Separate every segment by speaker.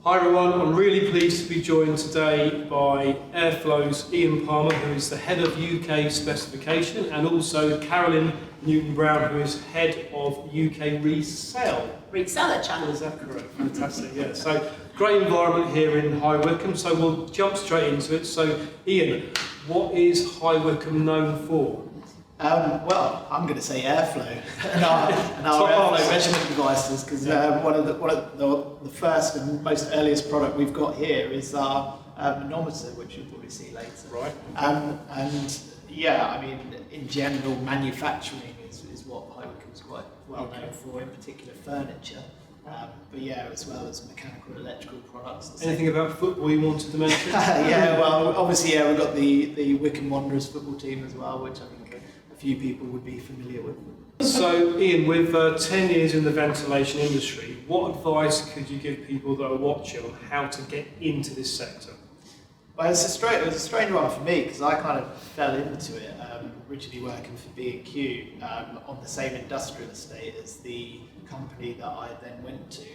Speaker 1: Hi everyone, I'm really pleased to be joined today by Airflow's Ian Palmer, who is the Head of UK Specification, and also Carolyn Newton-Brown, who is Head of UK
Speaker 2: Reseller channel.
Speaker 1: Is that correct? Fantastic, yeah. So, great environment here in High Wycombe, so we'll jump straight into it. So, Ian, what is High Wycombe known for?
Speaker 3: Well, I'm going to say Airflow and our Airflow measurement devices, because one of the first and most earliest product we've got here is our manometer, which you'll probably see later.
Speaker 1: Right.
Speaker 3: And yeah, I mean, in general, manufacturing is what High Wycombe's quite well known for, in particular furniture. But yeah, as well as mechanical and electrical products.
Speaker 1: Anything about football you wanted to mention?
Speaker 3: Yeah, well, obviously, yeah, we've got the Wycombe Wanderers football team as well, which I think a few people would be familiar with.
Speaker 1: So, Ian, with 10 years in the ventilation industry, what advice could you give people that are watching on how to get into this sector?
Speaker 3: Well, it was a strange one for me, because I kind of fell into it, originally working for B&Q on the same industrial estate as the company that I then went to,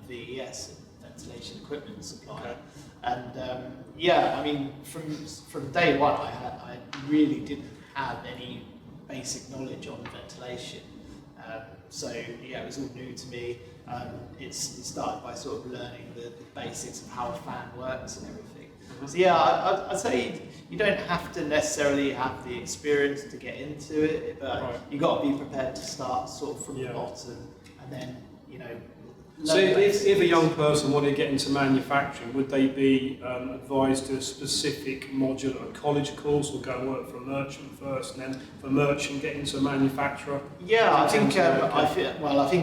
Speaker 3: VES, ventilation equipment supplier.
Speaker 1: Okay.
Speaker 3: And yeah, I mean, from day one, I really didn't have any basic knowledge on ventilation. So yeah, it was all new to me. It started by sort of learning the basics of how a fan works and everything. So yeah, I'd say you don't have to necessarily have the experience to get into it, but you've got to be prepared to start sort of from the bottom, and then, you know.
Speaker 1: So if a young person wanted to get into manufacturing, would they be advised to a specific module at a college course, or go and work for a merchant first, and then for merchant get into a manufacturer?
Speaker 3: Yeah, I think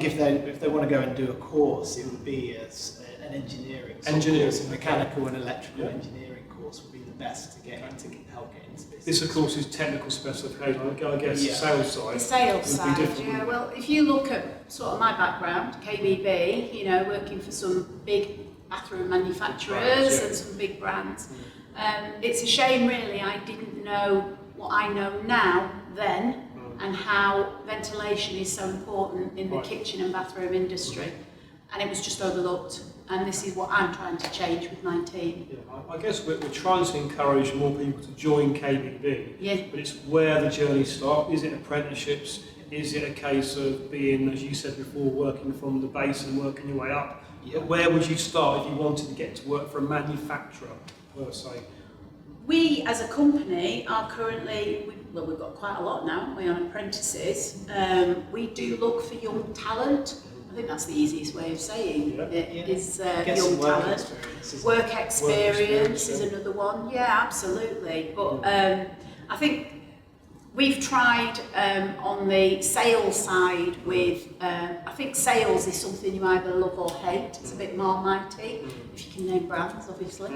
Speaker 3: if they want to go and do a course, it would be an engineering course, a mechanical and electrical engineering course would be the best to get into, help get into business.
Speaker 1: This, of course, is technical specification. I guess the sales side.
Speaker 2: The sales
Speaker 1: would
Speaker 2: side,
Speaker 1: be different.
Speaker 2: yeah. Well, if you look at sort of my background, KBB, you know, working for some big bathroom manufacturers and some big brands, it's a shame really I didn't know what I know now then, and how ventilation is so important in the kitchen and bathroom industry, and it was just overlooked. And this is what I'm trying to change with my team.
Speaker 1: Yeah, I guess we're trying to encourage more people to join KBB, but it's where the journey starts. Is it apprenticeships? Is it a case of being, as you said before, working from the base and working your way up? But where would you start if you wanted to get to work for a manufacturer, per se?
Speaker 2: We, as a company, are currently, we've got quite a lot now, haven't we, on apprentices. We do look for young talent. I think that's the easiest way of saying it, is young talent. Work experience is another one, yeah, absolutely. But I think we've tried on the sales side with, I think sales is something you either love or hate. It's a bit Marmitey, if you can name brands, obviously.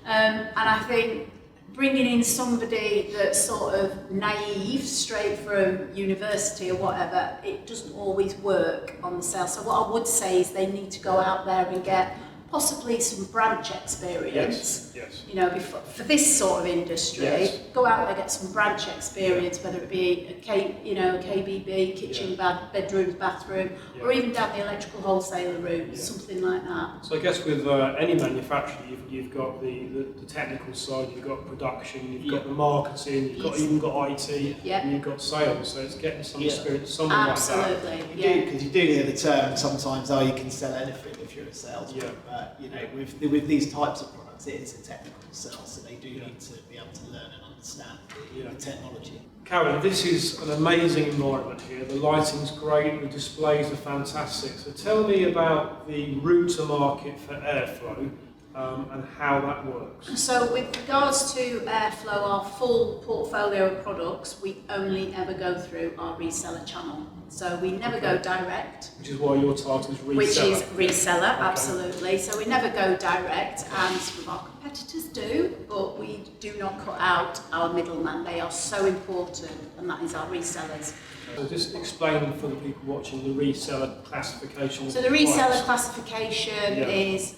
Speaker 2: And I think bringing in somebody that's sort of naive, straight from university or whatever, it doesn't always work on the sales. So what I would say is they need to go out there and get possibly some branch experience.
Speaker 1: Yes.
Speaker 2: You know, for this sort of industry, go out there, get some branch experience, whether it be a KBB, kitchen, bedrooms, bathroom, or even down the electrical wholesaler route, something like that.
Speaker 1: So I guess with any manufacturer, you've got the technical side, you've got production, you've got the marketing, you've even got IT, and you've got sales. So it's getting some experience somewhere like that.
Speaker 2: Absolutely,
Speaker 3: because you do hear the term sometimes, oh, you can sell anything if you're a salesman. But you know, with these types of products, it is a technical sell, so they do need to be able to learn and understand the technology.
Speaker 1: Carolyn, this is an amazing environment here. The lighting's great, the displays are fantastic. So tell me about the route to market for Airflow and how that works.
Speaker 2: So with regards to Airflow, our full portfolio of products, we only ever go through our reseller channel. So we never go direct.
Speaker 1: Which is why your title is Reseller.
Speaker 2: Which is Reseller, absolutely. So we never go direct, and some of our competitors do, but we do not cut out our middleman. They are so important, and that is our resellers.
Speaker 1: So just explain for the people watching the reseller classification.
Speaker 2: So the reseller classification is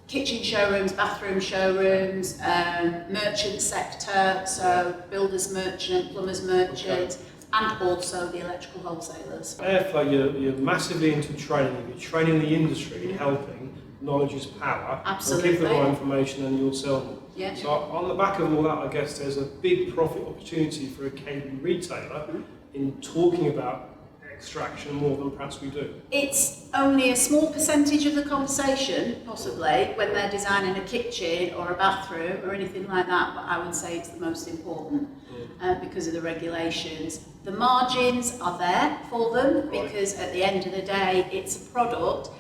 Speaker 2: kitchen showrooms, bathroom showrooms, merchant sector, so builders merchant, plumbers merchant, and also the electrical wholesalers.
Speaker 1: Airflow, you're massively into training. You're training the industry, helping. knowledge is power.
Speaker 2: Absolutely.
Speaker 1: They'll give the right information and you'll sell them.
Speaker 2: Yeah.
Speaker 1: So on the back of all that, I guess there's a big profit opportunity for a KB retailer in talking about extraction more than perhaps we do.
Speaker 2: It's only a small percentage of the conversation, possibly, when they're designing a kitchen or a bathroom or anything like that, but I would say it's the most important because of the regulations. The margins are there for them because at the end of the day, it's a product.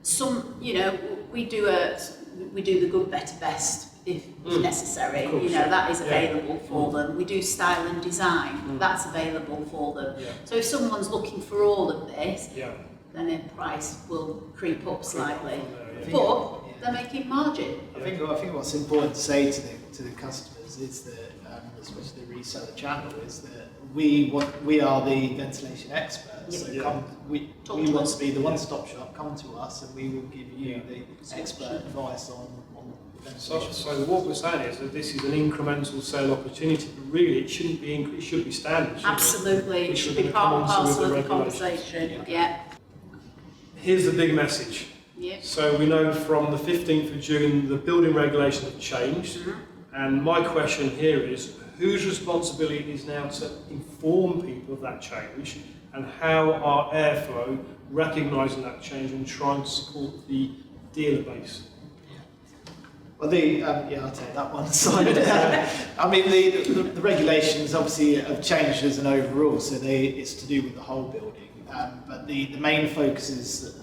Speaker 2: Some, you know, we do the good, better, best if necessary.
Speaker 1: Course,
Speaker 2: you know, that is available for them. We do style and design. That's available for them.
Speaker 1: Yeah.
Speaker 2: So if someone's looking for all of this,
Speaker 1: Yeah.
Speaker 2: then their price will creep up slightly.
Speaker 1: Yeah.
Speaker 2: But they're making margin.
Speaker 3: I think what's important to say to the customers is that, especially the reseller channel, is that we are the ventilation experts. So we want to be the one-stop shop. Come to us, and we will give you the expert advice on ventilation.
Speaker 1: So what we're saying is that this is an incremental sale opportunity, but really it shouldn't be. It should be standard.
Speaker 2: Absolutely, it should be
Speaker 1: We're
Speaker 2: part and
Speaker 1: gonna come on to
Speaker 2: parcel of
Speaker 1: with
Speaker 2: the
Speaker 1: the regulations.
Speaker 2: conversation. Yeah.
Speaker 1: Here's the big message.
Speaker 2: Yep.
Speaker 1: So we know from the 15th of June the building regulations have changed, and my question here is whose responsibility is now to inform people of that change, and how are Airflow recognising that change and trying to support the dealer base?
Speaker 3: Well, I'll take that one aside. I mean, the regulations obviously have changed as an overall, so it's to do with the whole building. But the main focuses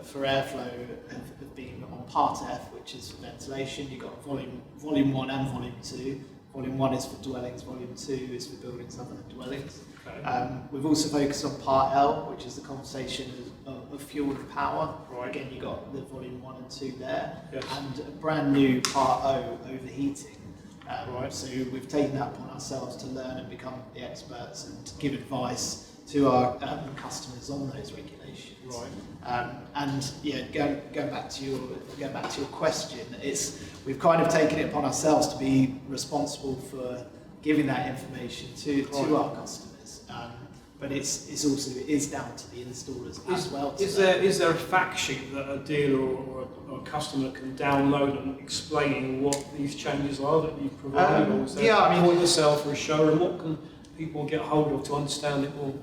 Speaker 3: for Airflow have been on Part F, which is for ventilation. You've got volume 1 and volume 2. Volume 1 is for dwellings, volume 2 is for buildings other than dwellings. Okay. We've also focused on Part L, which is the conversation of fuel and power. Right. Again, you've got the volume 1 and 2 there. Yes. And a brand new Part O, overheating. Right. So we've taken that upon ourselves to learn and become the experts and to give advice to our customers on those regulations. Right. And yeah, going back to your question, we've kind of taken it upon ourselves to be responsible for giving that information to our customers. But it is down to the installers as well. Is
Speaker 1: there a fact sheet that a dealer or a customer can download and explaining what these changes are that you provide? Or is there a point of sale for a showroom? What can people get hold of to understand it more?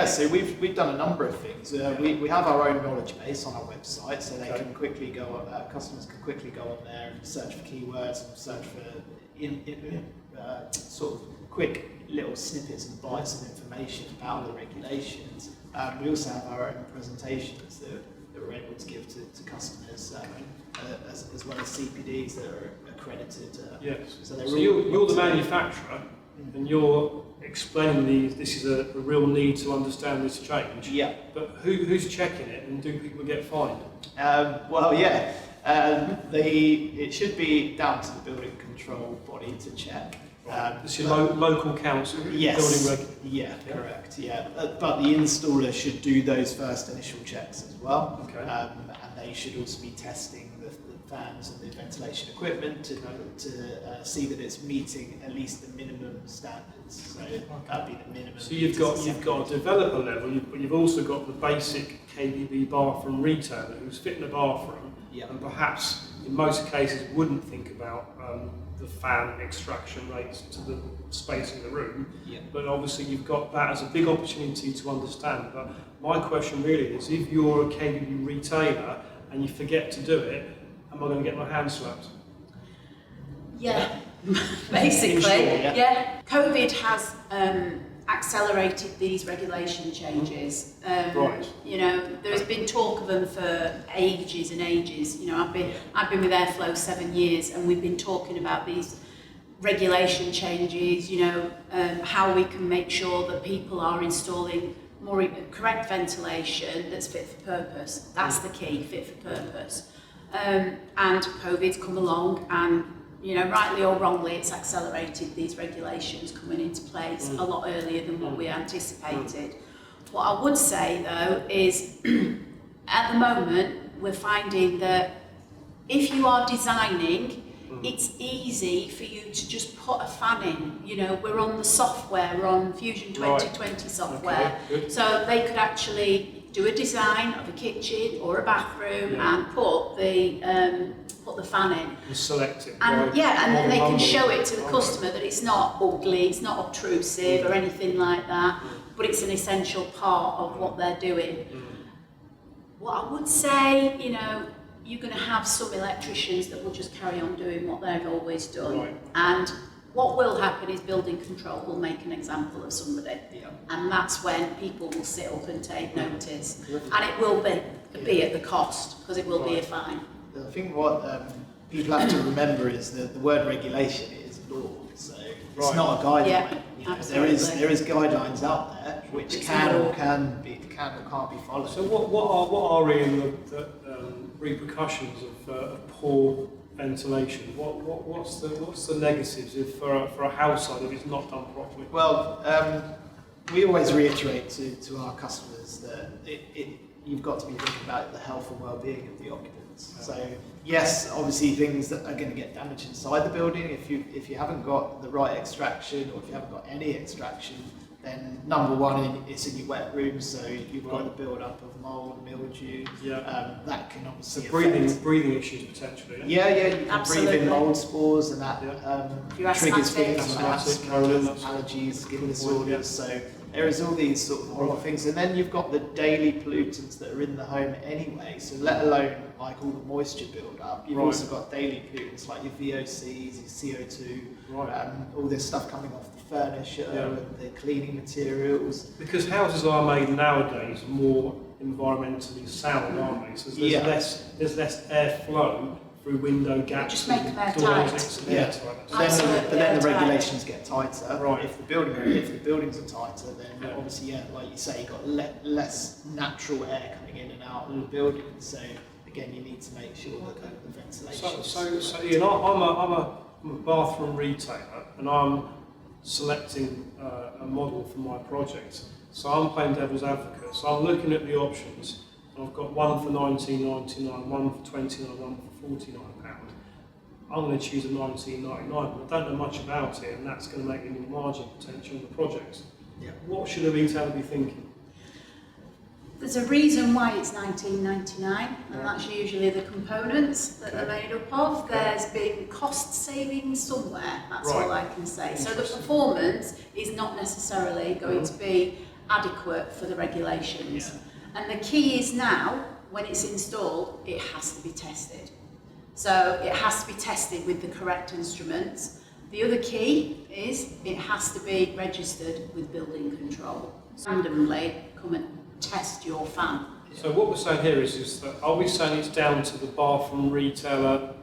Speaker 3: So we've done a number of things. We have our own knowledge base on our website, so they can quickly go. Customers can quickly go on there and search for keywords and search for sort of quick little snippets and bites of information about the regulations. We also have our own presentations that we're able to give to customers, as well as CPDs that are accredited.
Speaker 1: Yes.
Speaker 3: So
Speaker 1: you're the manufacturer, and you're explaining this is a real need to understand this change.
Speaker 3: Yeah. But
Speaker 1: who's checking it, and do people get fined?
Speaker 3: It should be down to the building control body to check.
Speaker 1: It's your local council.
Speaker 3: Yes.
Speaker 1: Building
Speaker 3: Correct. Yeah, but the installer should do those first initial checks as well. Okay. And they should also be testing the fans and the ventilation equipment to see that it's meeting at least the minimum standards. So that'd be the minimum.
Speaker 1: So you've got a developer level, but you've also got the basic KBB bathroom retailer who's fitting a bathroom, and perhaps in most cases wouldn't think about the fan extraction rates to the space in the room. Yeah. But obviously you've got that as a big opportunity to understand. But my question really is, if you're a KBB retailer and you forget to do it, am I going to get my hand slapped?
Speaker 2: Yeah, basically. Yeah. COVID has accelerated these regulation changes.
Speaker 1: Right.
Speaker 2: You know, there's been talk of them for ages and ages. You know, I've been with Airflow 7 years, and we've been talking about these regulation changes. You know, how we can make sure that people are installing more correct ventilation that's fit for purpose. That's the key, fit for purpose. And COVID's come along, and you know, rightly or wrongly, it's accelerated these regulations coming into place a lot earlier than what we anticipated. What I would say though is, at the moment, we're finding that if you are designing, it's easy for you to just put a fan in. You know, we're on the software, we're on Fusion 2020 software, so they could actually do a design of a kitchen or a bathroom and put the fan in.
Speaker 1: And select it.
Speaker 2: And
Speaker 1: right,
Speaker 2: and then they can
Speaker 1: on
Speaker 2: show it to the
Speaker 1: okay.
Speaker 2: customer that it's not ugly, it's not obtrusive or anything like that, but it's an essential part of what they're doing. What I would say, you know, you're going to have some electricians that will just carry on doing what they've always done.
Speaker 1: Right.
Speaker 2: And what will happen is building control will make an example of somebody.
Speaker 3: Yeah.
Speaker 2: And that's when people will sit up and take notice. And it will be at the cost, because it will be a fine.
Speaker 3: I think what people have to remember is that the word regulation is law, so it's not a guideline.
Speaker 2: Yeah,
Speaker 3: You know,
Speaker 2: absolutely.
Speaker 3: there is guidelines out there which
Speaker 2: It's
Speaker 3: can
Speaker 2: law.
Speaker 3: or can't be followed.
Speaker 1: So what are really the repercussions of poor ventilation? What's the negatives if for a household if it's not done properly?
Speaker 3: Well, we always reiterate to our customers that you've got to be thinking about the health and well-being of the occupants. So yes, obviously things that are going to get damaged inside the building, if you haven't got the right extraction or if you haven't got any extraction, then number one, it's in your wet room, so you've got the build-up of mold, mildew. That can obviously
Speaker 1: So breathing issues potentially.
Speaker 3: Yeah, you can
Speaker 2: Absolutely.
Speaker 3: breathe in mold spores, and that
Speaker 2: You're
Speaker 3: triggers
Speaker 2: asthmatic.
Speaker 3: things like
Speaker 1: Asthmatic, Carolyn, that's
Speaker 3: allergies, skin
Speaker 1: good point,
Speaker 3: disorders. So there is all these sort of horrible things, and then you've got the daily pollutants that are in the home anyway. So let alone like all the moisture build-up, you've also got daily pollutants like your VOCs, your CO2, all this stuff coming off the furniture and the cleaning materials.
Speaker 1: Because houses are made nowadays more environmentally sound, aren't they? So there's less airflow through window gaps.
Speaker 2: Just make them
Speaker 1: and door
Speaker 2: airtight.
Speaker 1: exits and
Speaker 3: Yeah.
Speaker 1: airtight.
Speaker 3: But then the
Speaker 2: airtight.
Speaker 3: regulations get tighter.
Speaker 1: Right.
Speaker 3: If the buildings are tighter, then obviously, like you say, you've got less natural air coming in and out of the building. So again, you need to make sure that the ventilation.
Speaker 1: So Ian, I'm a bathroom retailer, and I'm selecting a model for my project. So I'm playing devil's advocate. So I'm looking at the options, and I've got one for £19.99, one for £29, one for £49. I'm going to choose a £19.99, but I don't know much about it, and that's going to make me more margin potential on the project.
Speaker 3: Yeah.
Speaker 1: What should a retailer be thinking?
Speaker 2: There's a reason why it's £19.99, and that's usually the components that they're made up of. There's been cost savings somewhere, that's all I can say. So the performance is not necessarily going to be adequate for the regulations. And the key is now, when it's installed, it has to be tested. So it has to be tested with the correct instruments. The other key is it has to be registered with building control. Randomly come and test your fan.
Speaker 1: So what we're saying here is that are we saying it's down to the bathroom retailer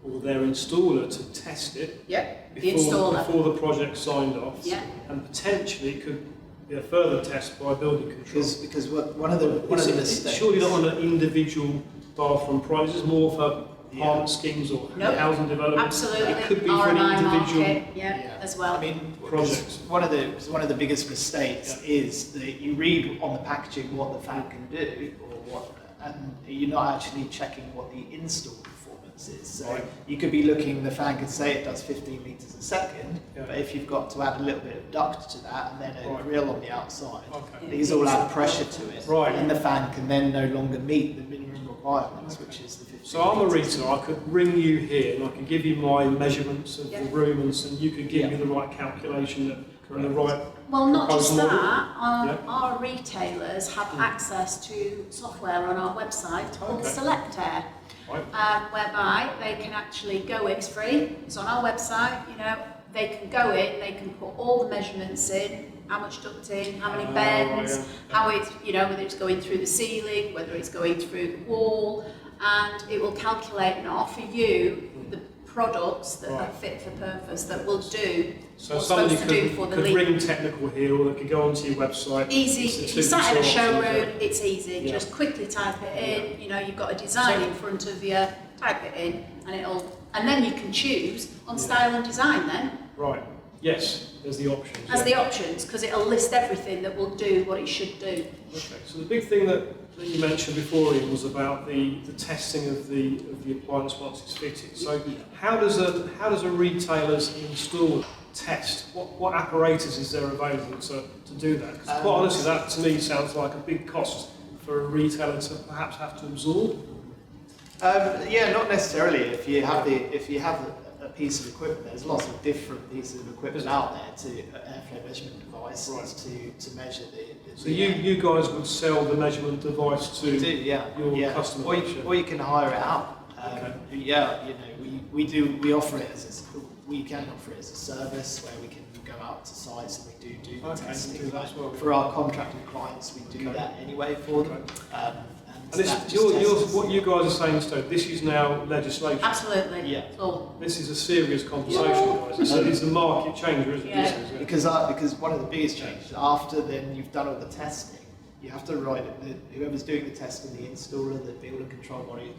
Speaker 1: or their installer to test it before the project's signed off?
Speaker 2: Yeah.
Speaker 1: And potentially it could be a further test by building control.
Speaker 3: Because one of the mistakes.
Speaker 1: It's surely not on an individual bathroom price, it's more for apartment schemes or housing developments.
Speaker 2: Absolutely.
Speaker 1: It could be for an
Speaker 2: RMI
Speaker 1: individual
Speaker 2: market, as well.
Speaker 3: I mean,
Speaker 1: projects.
Speaker 3: one of the biggest mistakes is that you read on the packaging what the fan can do, and you're not actually checking what the install performance is. So you could be looking, the fan could say it does 15 litres a second, but if you've got to add a little bit of duct to that and then a grill on the outside, these all add pressure to it, and the fan can then no longer meet the minimum requirements, which is the 15
Speaker 1: So I'm a
Speaker 3: litres.
Speaker 1: retailer, I could ring you here and I could give you my measurements of the room, and you could give me the right calculation and the right.
Speaker 2: Well, not just
Speaker 1: proposal
Speaker 2: that,
Speaker 1: model.
Speaker 2: our retailers have access to software on our website called Select Air, whereby they can actually go in, it's free, it's on our website, you know, they can go in, they can put all the measurements in, how much ducting, how many bends, how it's, you know, whether it's going through the ceiling, whether it's going through the wall, and it will calculate and offer you the products that are fit for purpose, that will do
Speaker 1: So
Speaker 2: what's
Speaker 1: somebody
Speaker 2: supposed to do for the
Speaker 1: could
Speaker 2: leak.
Speaker 1: ring technical here, or they could go onto your website.
Speaker 2: Easy, if you sat in a showroom, it's easy,
Speaker 1: Yeah.
Speaker 2: just quickly type it in, you know, you've got a design in front of you, type it in, and then you can choose on style and design then,
Speaker 1: Right, yes, there's the options.
Speaker 2: as the options, because it'll list everything that will do what it should do.
Speaker 1: Okay, so the big thing that you mentioned before, Ian, was about the testing of the appliance once it's fitted. So how does a retailer's installer test? What apparatus is there available to do that? Because quite honestly, that to me sounds like a big cost for a retailer to perhaps have to absorb?
Speaker 3: Yeah, not necessarily. If you have a piece of equipment, there's lots of different pieces of equipment out there to airflow measurement devices to measure the.
Speaker 1: So you guys would sell the measurement device to your customers,
Speaker 3: or you can hire it out.
Speaker 1: Okay.
Speaker 3: Yeah, you know, we offer it we can offer it as a service where we can go out to sites and we do the testing.
Speaker 1: Do that as well.
Speaker 3: For our contracted clients, we do that anyway for them.
Speaker 1: And this, what you guys are saying, Stowe, this is now legislation.
Speaker 2: Absolutely.
Speaker 3: Yeah.
Speaker 2: So,
Speaker 1: This is a serious conversation, guys. It's a market changer, isn't it?
Speaker 2: Yeah.
Speaker 1: This is,
Speaker 3: Because one of the biggest changes, after then you've done all the testing, you have to write it, whoever's doing the testing, the installer, the builder control body,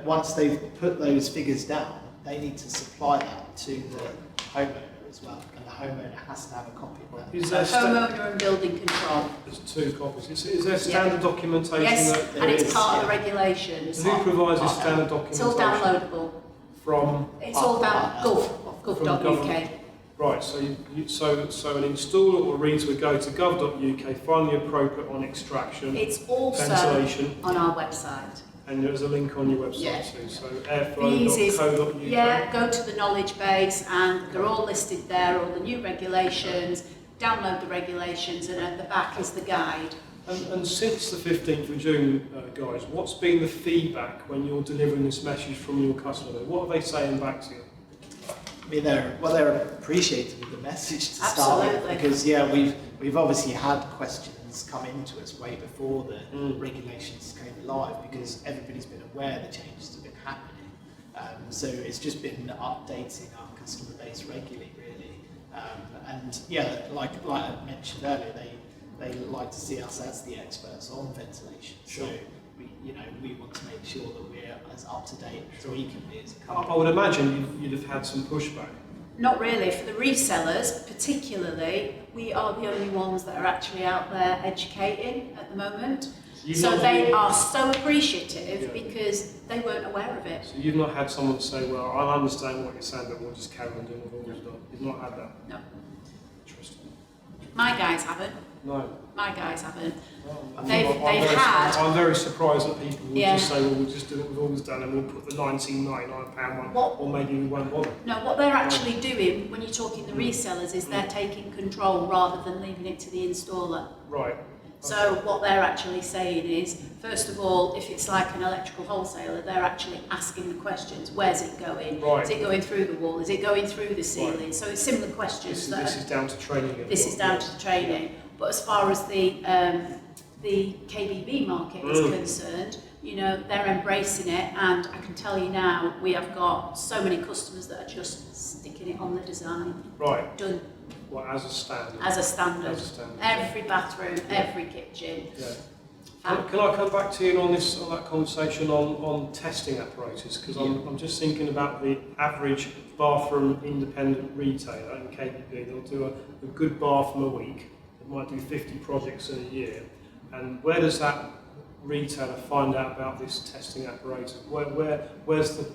Speaker 3: once they've put those figures down, they need to supply that to the homeowner as well, and the homeowner has to have a copy of that.
Speaker 1: Is there
Speaker 2: homeowner and building control.
Speaker 1: There's 2 copies. Is there standard documentation?
Speaker 2: Yes, and it's part of the
Speaker 1: And
Speaker 2: regulations.
Speaker 1: who provides this standard
Speaker 2: It's
Speaker 1: documentation?
Speaker 2: all downloadable.
Speaker 1: From?
Speaker 2: It's all down gov.uk.
Speaker 1: Right, so so an installer or reader would go to gov.uk, find the appropriate on extraction,
Speaker 2: It's also
Speaker 1: ventilation,
Speaker 2: on our website.
Speaker 1: and there's a link on your website
Speaker 2: Yeah.
Speaker 1: too. So
Speaker 2: The easiest,
Speaker 1: airflow.co.uk.
Speaker 2: yeah, go to the knowledge base and they're all listed there, all the new regulations, download the regulations, and at the back is the guide.
Speaker 1: And since the 15th of June, guys, what's been the feedback when you're delivering this message from your customer? What are they saying back to you?
Speaker 3: I mean, they're appreciating the message to start with,
Speaker 2: Absolutely.
Speaker 3: because we've obviously had questions come into us way before the regulations came live, because everybody's been aware the changes have been happening. So it's just been updating our customer base regularly, really. And yeah, like I mentioned earlier, they like to see us as the experts on ventilation.
Speaker 1: Sure.
Speaker 3: So we want to make sure that we're as up to date as we can be as a company.
Speaker 1: I would imagine you'd have had some pushback.
Speaker 2: Not really. For the resellers, particularly, we are the only ones that are actually out there educating at the moment. So they are so appreciative because they weren't aware of it.
Speaker 1: So you've not had someone say, well, I understand what you're saying, but we'll just carry on doing what we've always done. You've not had that?
Speaker 2: No.
Speaker 1: Interesting.
Speaker 2: My guys haven't.
Speaker 1: No.
Speaker 2: My guys haven't.
Speaker 1: I'm
Speaker 2: They've
Speaker 1: very surprised that people would
Speaker 2: Yeah.
Speaker 1: just say, well, we'll just do what we've always done and we'll put the £19.99 one, or maybe we won't bother.
Speaker 2: No, what they're actually doing when you're talking the resellers is they're taking control rather than leaving it to the installer.
Speaker 1: Right.
Speaker 2: So what they're actually saying is, first of all, if it's like an electrical wholesaler, they're actually asking the questions. Where's it going?
Speaker 1: Right.
Speaker 2: Is it going through the wall? Is it going through the ceiling?
Speaker 1: Right.
Speaker 2: So it's similar questions.
Speaker 1: This is down to training.
Speaker 2: This is down to the training. But as far as the KBB market is concerned, they're embracing it, and I can tell you now, we have got so many customers that are just sticking it on the design.
Speaker 1: Right.
Speaker 2: Done.
Speaker 1: Well, as a standard.
Speaker 2: As a standard.
Speaker 1: As a standard.
Speaker 2: Every bathroom, every kitchen.
Speaker 1: Yeah. Can I come back to you on that conversation on testing apparatus? Because I'm just thinking about the average bathroom independent retailer in KBB. They'll do a good bathroom a week. They might do 50 projects in a year. And where does that retailer find out about this testing apparatus? Where's the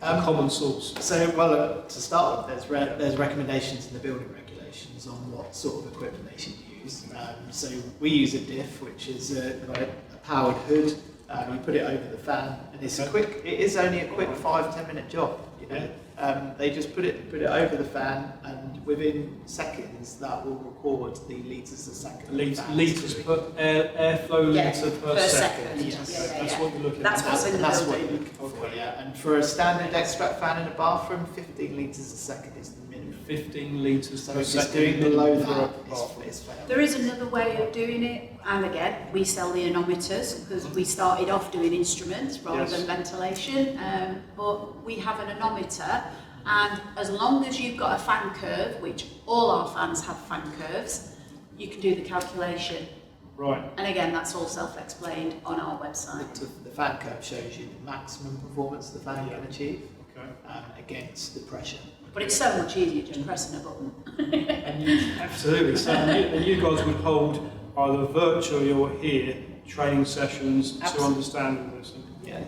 Speaker 1: common source?
Speaker 3: So, well, to start with, there's recommendations in the building regulations on what sort of equipment they should use. So we use a diff, which is a powered hood. You put it over the fan, and it is only a quick 5-10 minute job. They just put it over the fan, and within seconds that will record the litres a second.
Speaker 1: Litres per airflow litre per second.
Speaker 3: Yes.
Speaker 1: That's what you're looking at.
Speaker 2: That's what's in the
Speaker 3: That's what
Speaker 2: building.
Speaker 3: you're looking for, yeah. And for a standard extract fan in a bathroom, 15 litres a second is the minimum.
Speaker 1: 15 litres
Speaker 3: So
Speaker 1: per
Speaker 3: if it's
Speaker 1: second.
Speaker 3: doing below
Speaker 1: for a
Speaker 3: that,
Speaker 1: bathroom.
Speaker 3: it's failed.
Speaker 2: There is another way of doing it, and again, we sell the anemometers because we started off doing instruments rather than ventilation, but we have an anemometer, and as long as you've got a fan curve, which all our fans have fan curves, you can do the calculation.
Speaker 1: Right.
Speaker 2: And again, that's all self-explained on our website.
Speaker 3: The fan curve shows you the maximum performance the fan can achieve against the pressure.
Speaker 2: But it's so much easier just pressing a button.
Speaker 1: Absolutely. So and you guys would hold either virtually or here training sessions to understand all this.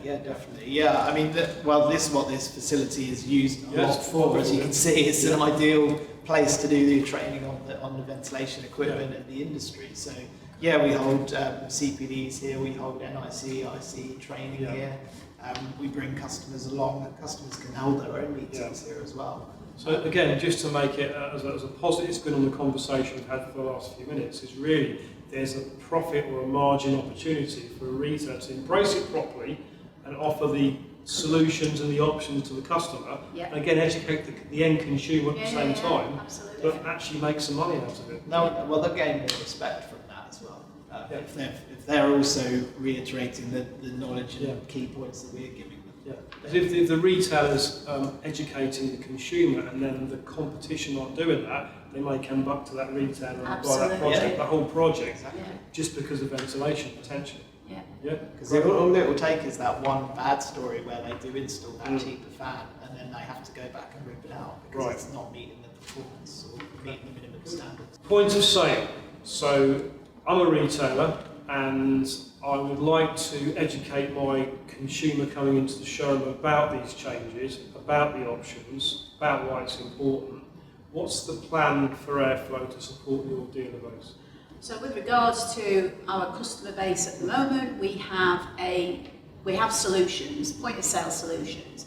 Speaker 3: Yeah, definitely. Yeah, I mean, this is what this facility is used a lot for. As you can see, it's an ideal place to do the training on the ventilation equipment and the industry. So Yeah, we hold CPDs here, we hold NIC, IC training here. We bring customers along, and customers can hold their own meetings here as well.
Speaker 1: So again, just to make it as a positive spin on the conversation we've had for the last few minutes, is really there's a profit or a margin opportunity for a retailer to embrace it properly and offer the solutions and the options to the customer, and again educate the end consumer at the same time, but actually make some money out of it.
Speaker 3: No, well, they're gaining more respect from that as well. If they're also reiterating the knowledge and key points that we're giving them.
Speaker 1: Yeah, if the retailer's educating the consumer and then the competition aren't doing that, they may come back to that retailer and buy that project, the whole project, just because of ventilation potentially.
Speaker 3: Because all it will take is that one bad story where they do install that cheaper fan and then they have to go back and rip it out because it's not meeting the performance or meeting the minimum standards.
Speaker 1: Point of sale. So I'm a retailer and I would like to educate my consumer coming into the showroom about these changes, about the options, about why it's important. What's the plan for Airflow to support your dealer base?
Speaker 2: So with regards to our customer base at the moment, we have solutions, point of sale solutions.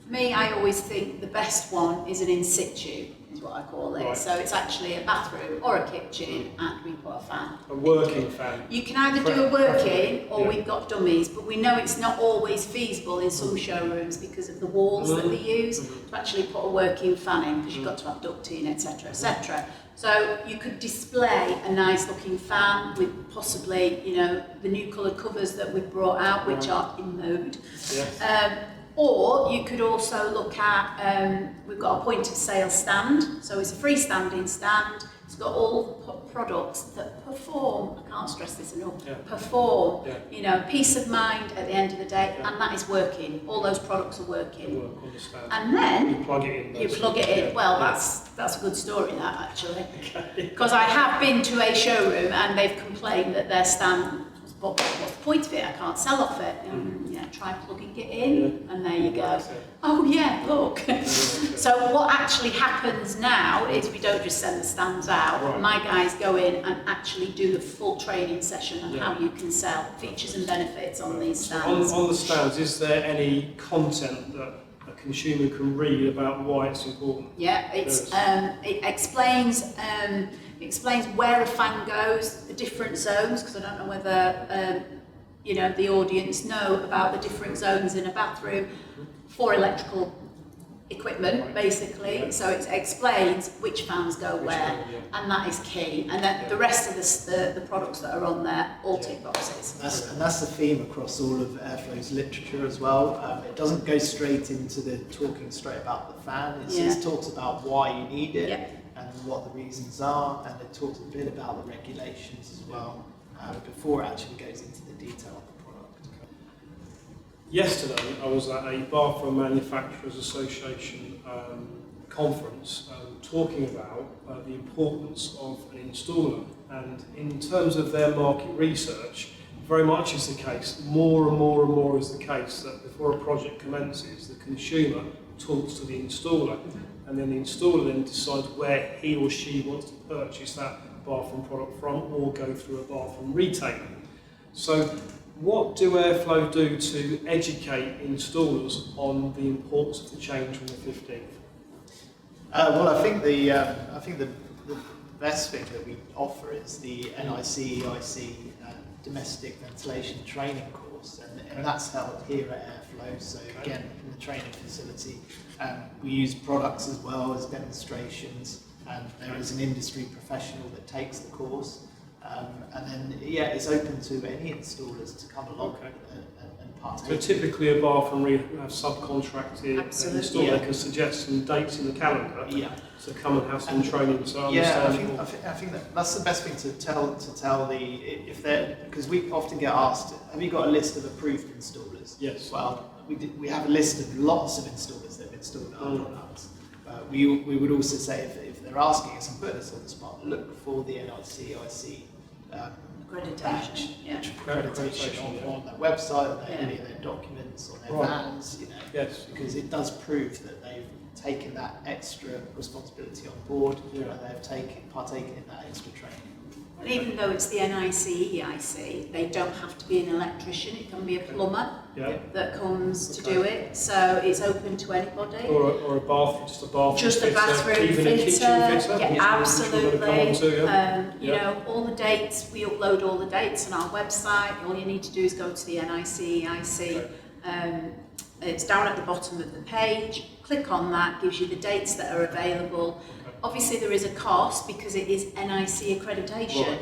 Speaker 2: For me, I always think the best one is an in situ, is what I call it. So it's actually a bathroom or a kitchen and we put a fan.
Speaker 1: A working fan.
Speaker 2: You can either do a working or we've got dummies, but we know it's not always feasible in some showrooms because of the walls that they use to actually put a working fan in, because you've got to have ducting, etc, etc. So you could display a nice looking fan with possibly, you know, the new coloured covers that we've brought out, which are in mode. Or you could also look at, we've got a point of sale stand, so it's a freestanding stand. It's got all the products that perform, I can't stress this enough, perform, you know, peace of mind at the end of the day, and that is working. All those products are working. And then
Speaker 1: you plug it in.
Speaker 2: You plug it in. Well, that's a good story, that actually. Because I have been to a showroom and they've complained that their stand, what's the point of it? I can't sell off it. Try plugging it in, and there you go. Oh yeah, look. So what actually happens now is we don't just send the stands out. My guys go in and actually do the full training session on how you can sell features and benefits on these stands.
Speaker 1: On the stands, is there any content that a consumer can read about why it's important?
Speaker 2: Yeah, it explains where a fan goes, the different zones, because I don't know whether you know, the audience know about the different zones in a bathroom for electrical equipment, basically. So it explains which fans go where, and that is key. And then the rest of the products that are on there, all tick boxes.
Speaker 3: And that's the theme across all of Airflow's literature as well. It doesn't go straight into the talking straight about the fan. It talks about why you need it and what the reasons are, and it talks a bit about the regulations as well before it actually goes into the detail of the product.
Speaker 1: Yesterday, I was at a Bathroom Manufacturers Association conference talking about the importance of an installer, and in terms of their market research, very much is the case, more and more is the case that before a project commences, the consumer talks to the installer, and then the installer then decides where he or she wants to purchase that bathroom product from or go through a bathroom retailer. So what do Airflow do to educate installers on the importance of the change from the 15th?
Speaker 3: Well, I think the best thing that we offer is the NIC, EIC domestic ventilation training course, and that's held here at Airflow. So again, in the training facility, we use products as well as demonstrations. There is an industry professional that takes the course, and then it's open to any installers to come along and partake.
Speaker 1: So typically a bathroom have subcontracted installer can suggest some dates in the calendar to come and have some training. So
Speaker 3: I think that's the best thing to tell because we often get asked, have you got a list of approved installers?
Speaker 1: Yes.
Speaker 3: Well, we have a list of lots of installers that have installed our products. We would also say if they're asking us and putting us on the spot, look for the NIC, IC
Speaker 2: accreditation,
Speaker 3: accreditation on their website, on any of their documents, on their vans, because it does prove that they've taken that extra responsibility on board and they've partaken in that extra training.
Speaker 2: And even though it's the NIC, they don't have to be an electrician, it can be a plumber that comes to do it. So it's open to anybody.
Speaker 1: Or a bath, just a bathroom
Speaker 2: Just a
Speaker 1: fitter,
Speaker 2: bathroom
Speaker 1: even a kitchen fitter.
Speaker 2: yeah, absolutely. You
Speaker 1: Yeah.
Speaker 2: know, all the dates, we upload all the dates on our website. All you need to do is go to the NIC. It's down at the bottom of the page. Click on that, gives you the dates that are available. Obviously, there is a cost because it is NIC accreditation.
Speaker 1: Right.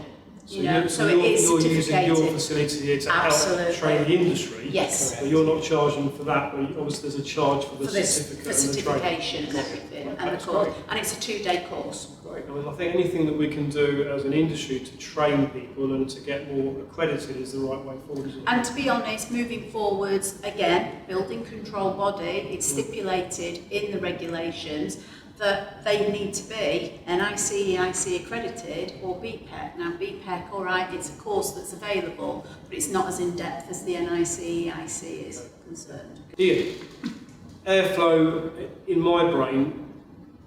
Speaker 2: So it is
Speaker 1: you're using
Speaker 2: certificated.
Speaker 1: your facility here to help train the industry.
Speaker 2: Yes.
Speaker 1: But you're not charging for that, but obviously there's a charge for the certificate
Speaker 2: for
Speaker 1: and the
Speaker 2: certification and
Speaker 1: training.
Speaker 2: everything,
Speaker 1: Okay,
Speaker 2: and the
Speaker 1: that's
Speaker 2: course.
Speaker 1: great.
Speaker 2: And it's a 2-day course.
Speaker 1: Great. I mean, I think anything that we can do as an industry to train people and to get more accredited is the right way forward, isn't it?
Speaker 2: And to be honest, moving forwards, again, building control body, it's stipulated in the regulations that they need to be NIC accredited or BPEC. Now BPEC, all right, it's a course that's available, but it's not as in-depth as the NIC is concerned.
Speaker 1: Ian, airflow, in my brain,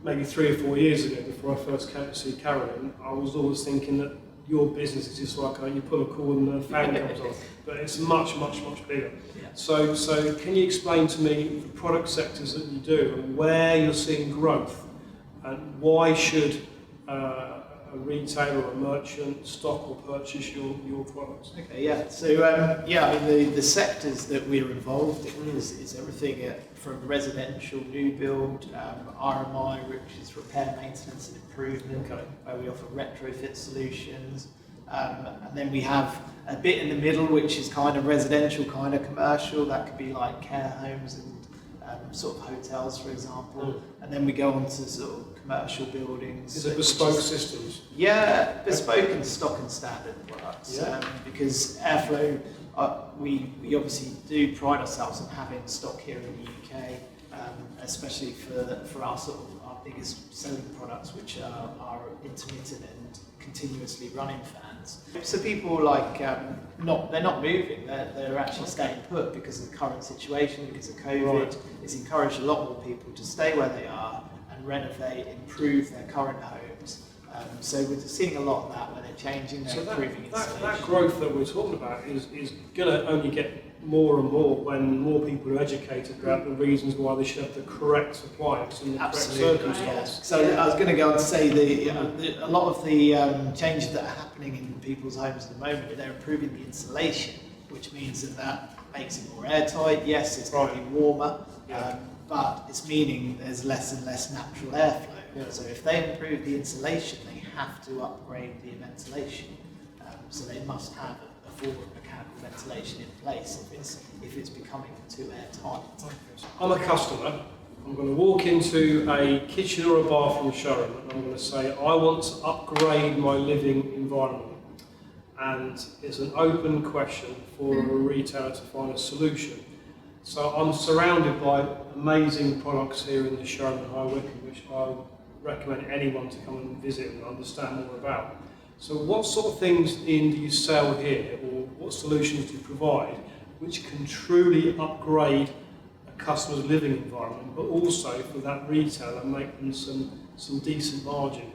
Speaker 1: maybe 3 or 4 years ago, before I first came to see Carolyn, I was always thinking that your business is just like you pull a cord and the fan comes on, but it's much bigger.
Speaker 3: Yeah.
Speaker 1: So can you explain to me the product sectors that you do and where you're seeing growth, and why should a retailer or a merchant stock or purchase your products?
Speaker 3: Okay, yeah. So I mean the sectors that we're involved in is everything from residential new build, RMI, which is repair, maintenance and improvement, where we offer retrofit solutions, and then we have a bit in the middle which is kind of residential, kind of commercial. That could be like care homes and sort of hotels, for example, and then we go on to sort of commercial buildings.
Speaker 1: Is it bespoke systems?
Speaker 3: Yeah, bespoke and stock and standard products.
Speaker 1: Yeah.
Speaker 3: Because airflow, we obviously do pride ourselves on having stock here in the UK, especially for our sort of our biggest selling products, which are our intermittent and continuously running fans. So people like they're not moving; they're actually staying put because of the current situation, because of COVID.
Speaker 1: Right.
Speaker 3: It's encouraged a lot more people to stay where they are and renovate, improve their current homes. So we're seeing a lot of that where they're changing, they're improving installation.
Speaker 1: That growth that we're talking about is going to only get more and more when more people are educated about the reasons why they should have the correct suppliers and the correct circumstances.
Speaker 3: So I was going to go on to say a lot of the changes that are happening in people's homes at the moment, they're improving the insulation, which means that makes it more airtight. Yes, it's going to be warmer, but it's meaning there's less and less natural airflow. Yeah. So if they improve the insulation, they have to upgrade the ventilation. So they must have a form of mechanical ventilation in place if it's becoming too airtight.
Speaker 1: I'm a customer. I'm going to walk into a kitchen or a bathroom showroom and I'm going to say, I want to upgrade my living environment. And it's an open question for a retailer to find a solution. So I'm surrounded by amazing products here in the showroom in High Wycombe, which I recommend anyone to come and visit and understand more about. So what sort of things, Ian, do you sell here, or what solutions do you provide which can truly upgrade a customer's living environment, but also for that retailer make them some decent margin?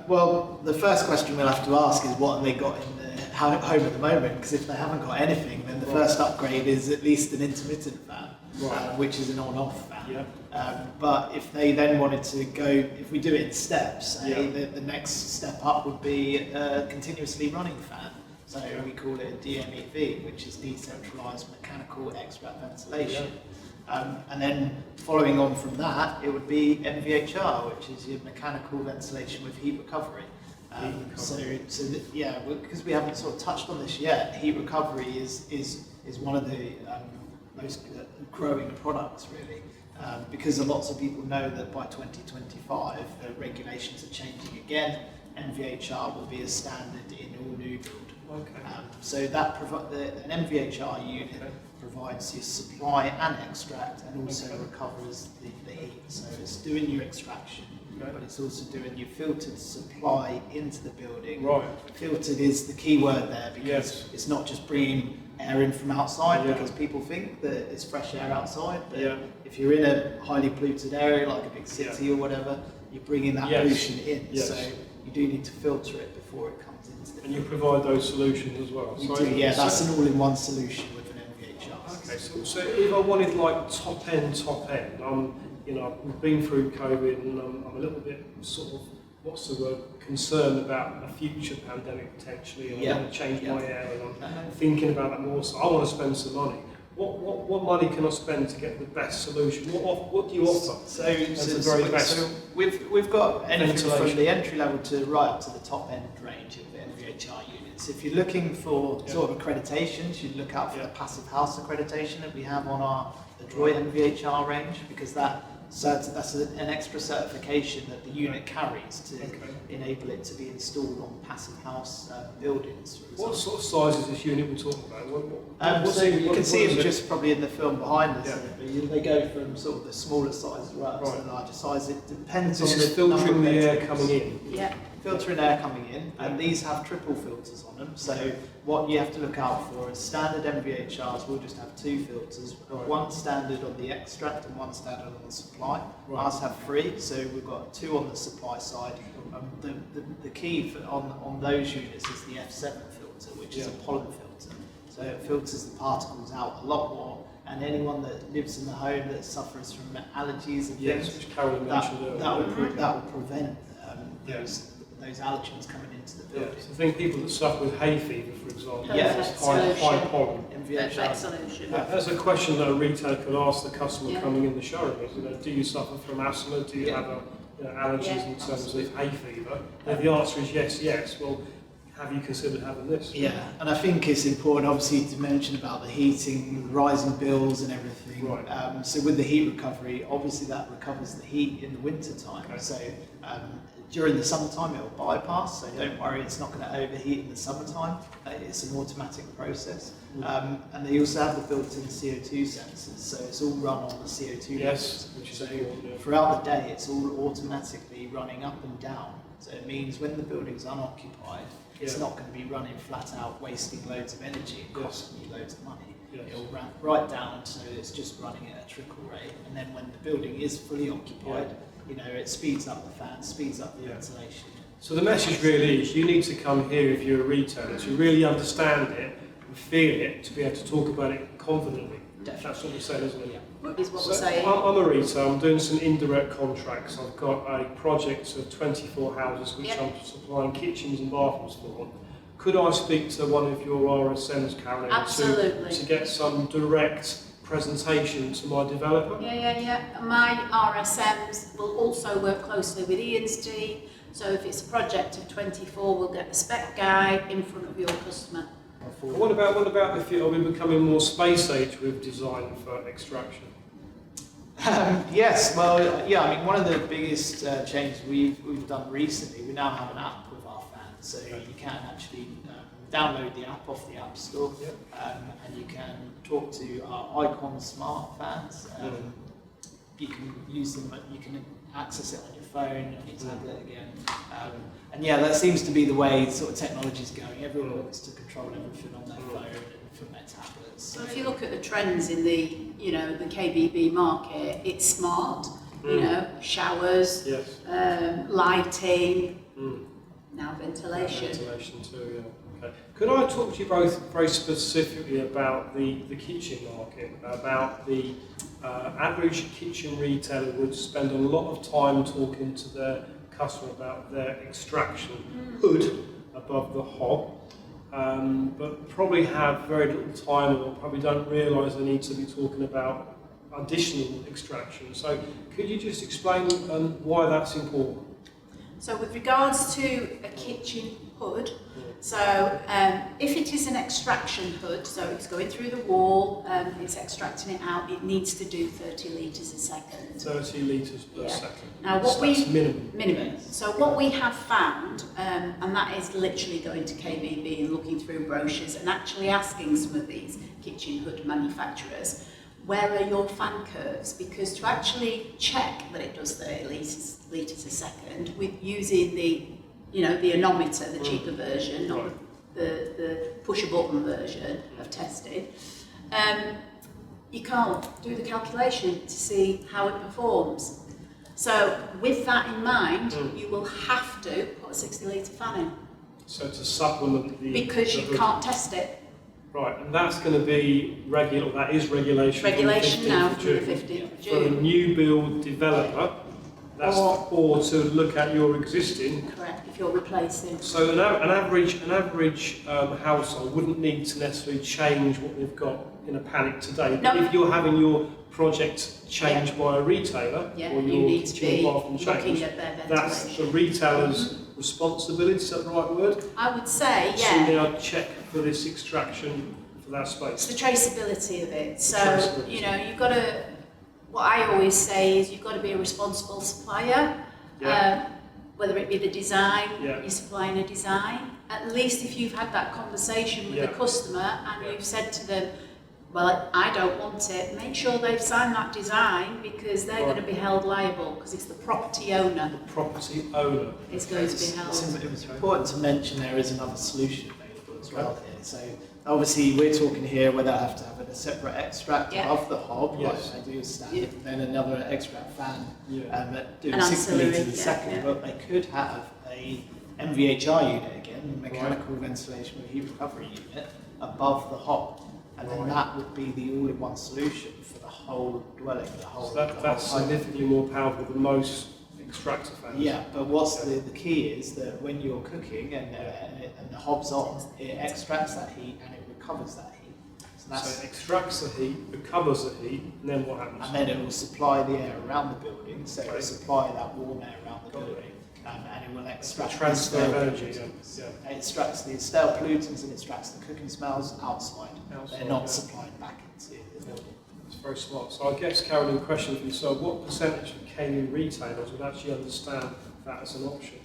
Speaker 3: Well, the first question we'll have to ask is what have they got in the home at the moment, because if they haven't got anything, then the first upgrade is at least an intermittent fan, which is an on-off fan.
Speaker 1: Yeah.
Speaker 3: But if they then wanted to go, if we do it in steps, the next step up would be a continuously running fan. So we call it a DMEV, which is decentralized mechanical extract ventilation. And then following on from that, it would be MVHR, which is your mechanical ventilation with heat recovery. Because we haven't sort of touched on this yet, heat recovery is one of the most growing products, really. Because lots of people know that by 2025, the regulations are changing again. MVHR will be a standard in all new build.
Speaker 1: Okay.
Speaker 3: So that an MVHR unit provides your supply and extract, and also recovers the heat. So it's doing your extraction, but it's also doing your filtered supply into the building. Right. Filtered is the key word there, because it's not just bringing air in from outside, because people think that it's fresh air outside, but if you're in a highly polluted area like a big city or whatever, you're bringing that pollution in. So you do need to filter it before it comes comes into the
Speaker 1: And you provide those solutions as well?
Speaker 3: We do, yeah, that's an all-in-one solution with an MVHR.
Speaker 1: Okay, so if I wanted like top end, we've been through COVID and I'm a little bit sort of, what's the word, concerned about a future pandemic potentially, and I want to change my air, and I'm thinking about that more, so I want to spend some money. What money can I spend to get the best solution? What do you offer?
Speaker 3: So we've got anything from the entry level to right up to the top end range of MVHR units. If you're looking for sort of accreditations, you'd look out for the passive house accreditation that we have on the Droid MVHR range, because that's an extra certification that the unit carries to enable it to be installed on passive house buildings.
Speaker 1: What sort of size is this unit we're talking about?
Speaker 3: You can see them just probably in the film behind us. Yeah. They go from sort of the smaller size right up to the larger size. It depends on the
Speaker 1: filtering the air coming in.
Speaker 2: Yeah.
Speaker 3: Filtering air coming in, and these have triple filters on them. So what you have to look out for is standard MVHRs will just have 2 filters, one standard on the extract and one standard on the supply. Ours have 3, so we've got 2 on the supply side. The key on those units is the F7 filter, which is a pollen filter. So it filters the particles out a lot more, and anyone that lives in the home that suffers from allergies and things,
Speaker 1: which Carolyn mentioned earlier,
Speaker 3: that will prevent those allergens coming into the building.
Speaker 1: So I think people that suffer with hay fever, for example,
Speaker 2: high
Speaker 1: pollen.
Speaker 2: Perfect solution.
Speaker 1: That's a question that a retailer could ask the customer coming in the showroom. Do you suffer from asthma? Do you have allergies in terms of hay fever? And if the answer is yes, well, have you considered having this?
Speaker 3: Yeah, and I think it's important, obviously, to mention about the heating, rising bills and everything.
Speaker 1: Right.
Speaker 3: So with the heat recovery, obviously that recovers the heat in the winter time. So during the summertime, it will bypass. So don't worry, it's not going to overheat in the summertime. It's an automatic process. And they also have the built-in CO2 sensors, so it's all run on the CO2 levels.
Speaker 1: Which is
Speaker 3: so throughout the day, it's all automatically running up and down. So it means when the building's unoccupied, it's not going to be running flat out, wasting loads of energy and costing you loads of money. It'll run right down, so it's just running at a trickle rate. And then when the building is fully occupied, it speeds up the fan, speeds up the ventilation.
Speaker 1: So the message really is you need to come here if you're a retailer to really understand it and feel it, to be able to talk about it confidently.
Speaker 2: Definitely.
Speaker 1: That's what we're saying, isn't it?
Speaker 2: Is what we're saying.
Speaker 1: I'm a retailer, I'm doing some indirect contracts. I've got a project of 24 houses which I'm supplying kitchens and bathrooms for. Could I speak to one of your RSMs, Carolyn, to get some direct presentation to my developer?
Speaker 2: Yeah. My RSMs will also work closely with Ian's team. So if it's a project of 24, we'll get the spec guy in front of your customer.
Speaker 1: What about are we becoming more space age with design for extraction?
Speaker 3: Yes, well, I mean, one of the biggest changes we've done recently, we now have an app with our fans, so you can actually download the app off the App Store, and you can talk to our Icon Smart fans. You can use them, you can access it on your phone, on your tablet again. And that seems to be the way sort of technology is going. Everyone wants to control everything on their phone and from their tablets.
Speaker 2: So if you look at the trends in the the KBB market, it's smart. Showers, lighting, now ventilation.
Speaker 1: Ventilation too, Okay. Could I talk to you both very specifically about the kitchen market, about the average kitchen retailer would spend a lot of time talking to their customer about their extraction hood above the hob, but probably have very little time or probably don't realise they need to be talking about additional extraction. So could you just explain why that's important?
Speaker 2: So with regards to a kitchen hood, so if it is an extraction hood, so it's going through the wall, it's extracting it out, it needs to do 30 litres a second.
Speaker 1: 30 litres per second.
Speaker 2: Now
Speaker 1: that's minimum.
Speaker 2: Minimum. So what we have found, and that is literally going to KBB and looking through brochures and actually asking some of these kitchen hood manufacturers, where are your fan curves? Because to actually check that it does 30 litres a second with using the anemometer, the cheaper version, not the push a button version of testing, you can't do the calculation to see how it performs. So with that in mind, you will have to put a 60 litre fan in.
Speaker 1: So to supplement the...
Speaker 2: Because you can't test it.
Speaker 1: Right, and that's going to be regular, that is regulation.
Speaker 2: Regulation now from the
Speaker 1: June.
Speaker 2: 15th of
Speaker 1: For a
Speaker 2: June.
Speaker 1: new build developer, that's, or to look at your existing.
Speaker 2: Correct, if you're replacing.
Speaker 1: So an average household wouldn't need to necessarily change what they've got in a panic today. But
Speaker 2: No.
Speaker 1: if you're having your project changed by a retailer, or
Speaker 2: you
Speaker 1: your
Speaker 2: need to be
Speaker 1: bathroom
Speaker 2: looking
Speaker 1: changed,
Speaker 2: at their
Speaker 1: that's the
Speaker 2: ventilation.
Speaker 1: retailer's responsibility, is that the right word?
Speaker 2: I would say,
Speaker 1: So now check for this extraction for that
Speaker 2: It's
Speaker 1: space.
Speaker 2: the traceability of it. So,
Speaker 1: Traceability.
Speaker 2: you know, you've got to, what I always say is you've got to be a responsible supplier, whether it be the design, you're supplying a design. At least if you've had that conversation with the customer and you've said to them, well, I don't want it, make sure they've signed that design because they're going to be held liable because it's the property owner.
Speaker 1: The property owner.
Speaker 2: It's going to be held.
Speaker 3: It's important to mention there is another solution available as well here. So obviously we're talking here whether I have to have a separate extract above the hob, like I do as standard, and then another extract fan doing 60 litres a second, but they could have a MVHR unit again, mechanical ventilation with heat recovery unit, above the hob. And then that would be the all-in-one solution for the whole dwelling, the whole.
Speaker 1: So that's significantly more powerful than most extractor fans.
Speaker 3: Yeah, but what's the key is that when you're cooking and the hob's on, it extracts that heat and it recovers that heat.
Speaker 1: So it extracts the heat, recovers the heat, and then what happens?
Speaker 3: And then it will supply the air around the building, so it will supply that warm air around the building. And it will extract
Speaker 1: transfer of energy.
Speaker 3: It extracts the stale pollutants and extracts the cooking smells outside. They're not supplied back into the building.
Speaker 1: It's very smart. So I guess, Carolyn, question for yourself, what percentage of KB retailers would actually understand that as an option?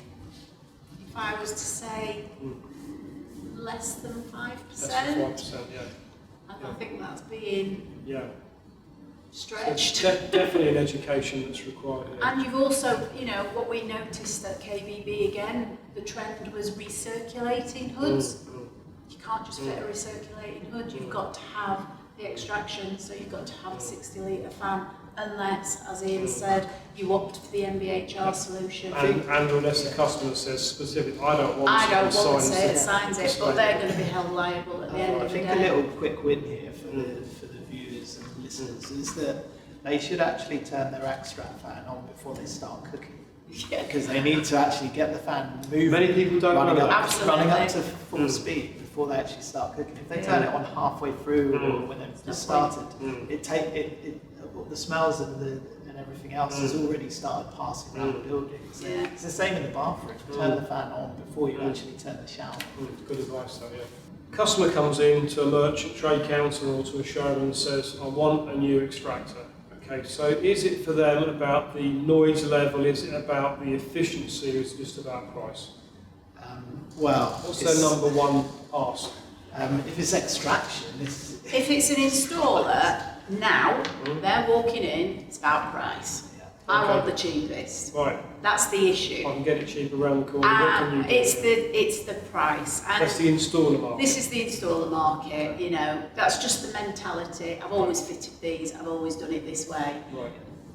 Speaker 2: If I was to say less than 5%,
Speaker 1: Less than 5%,
Speaker 2: I think that's being stretched.
Speaker 1: So definitely an education that's required here.
Speaker 2: And you've also, you know, what we noticed at KBB again, the trend was recirculating hoods. You can't just fit a recirculating hood, you've got to have the extraction, so you've got to have a 60 litre fan, unless, as Ian said, you opt for the MVHR solution.
Speaker 1: And unless the customer says specific, I don't want
Speaker 2: it, signs it, but they're going to be held liable at the end of the day.
Speaker 3: I think a little quick win here for the viewers and listeners is that they should actually turn their extract fan on before they start cooking. Because they need to actually get the fan moving.
Speaker 1: Many people don't know that.
Speaker 3: Running up to full speed before they actually start cooking. If they turn it on halfway through or when they've just started, the smells and everything else has already started passing around the building. So it's the same in the bathroom. Turn the fan on before you actually turn the shower.
Speaker 1: Good advice though, Customer comes in to a merchant trade counter or to a showroom and says, I want a new extractor. Okay, so is it for them about the noise level, is it about the efficiency, or is it just about price? What's their number one ask?
Speaker 3: If it's extraction,
Speaker 2: if it's an installer, now they're walking in, it's about price. I want the cheapest.
Speaker 1: Right.
Speaker 2: That's the issue.
Speaker 1: I can get it cheap around the corner. What can you do?
Speaker 2: It's the price. And
Speaker 1: that's the installer market.
Speaker 2: This is the installer market, you know, that's just the mentality. I've always fitted these, I've always done it this way.
Speaker 1: Right.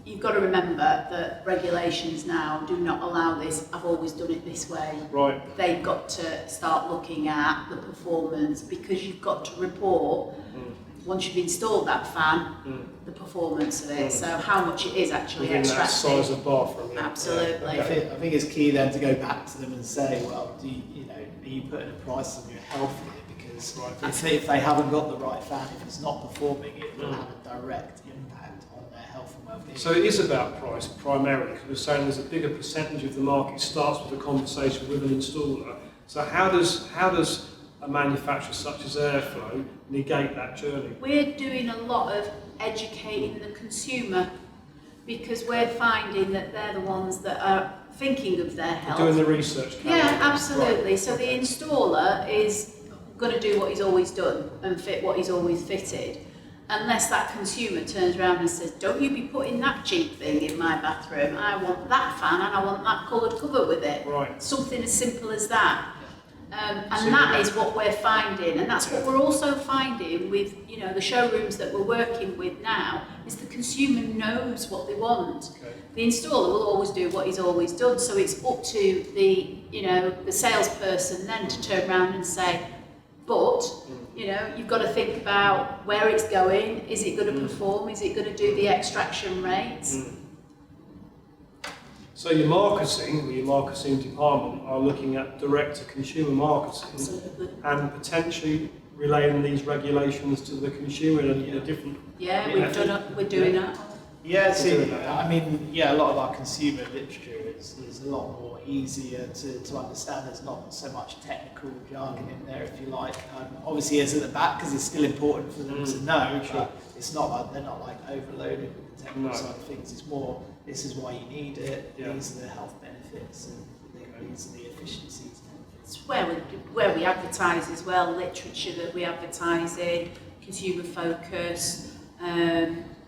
Speaker 2: You've got to remember that regulations now do not allow this, I've always done it this way.
Speaker 1: Right.
Speaker 2: They've got to start looking at the performance because you've got to report once you've installed that fan, the performance of it, so how much it is actually extracting.
Speaker 1: That size of bathroom.
Speaker 2: Absolutely.
Speaker 3: I think it's key then to go back to them and say, well, are you putting a price on your health here? Because if they haven't got the right fan, if it's not performing, it will have a direct impact on their health and well-being.
Speaker 1: So it is about price primarily, because we're saying there's a bigger percentage of the market starts with a conversation with an installer. So how does a manufacturer such as Airflow negate that journey?
Speaker 2: We're doing a lot of educating the consumer because we're finding that they're the ones that are thinking of their health.
Speaker 1: Doing the research.
Speaker 2: Yeah, absolutely. Right. So the installer is going to do what he's always done and fit what he's always fitted, unless that consumer turns around and says, don't you be putting that cheap thing in my bathroom, I want that fan and I want that coloured cover with it.
Speaker 1: Right.
Speaker 2: Something as simple as that. And that is what we're finding, and that's what we're also finding with, you know, the showrooms that we're working with now, is the consumer knows what they want.
Speaker 1: Okay.
Speaker 2: The installer will always do what he's always done, so it's up to the, you know, the salesperson then to turn around and say, but, you know, you've got to think about where it's going, is it going to perform, is it going to do the extraction rates?
Speaker 1: So your marketing, or your marketing department, are looking at direct-to-consumer marketing.
Speaker 2: Absolutely.
Speaker 1: And potentially relaying these regulations to the consumer in a different
Speaker 2: We're doing that.
Speaker 3: Yeah, see, I mean, yeah, a lot of our consumer literature is a lot more easier to understand. There's not so much technical jargon in there, if you like. Obviously, it's at the back because it's still important for them to know, but it's not like they're not like overloaded with the technical side of things. It's more, this is why you need it, these are the health benefits, and these are the efficiencies.
Speaker 2: It's where we advertise as well, literature that we advertise in, consumer focus.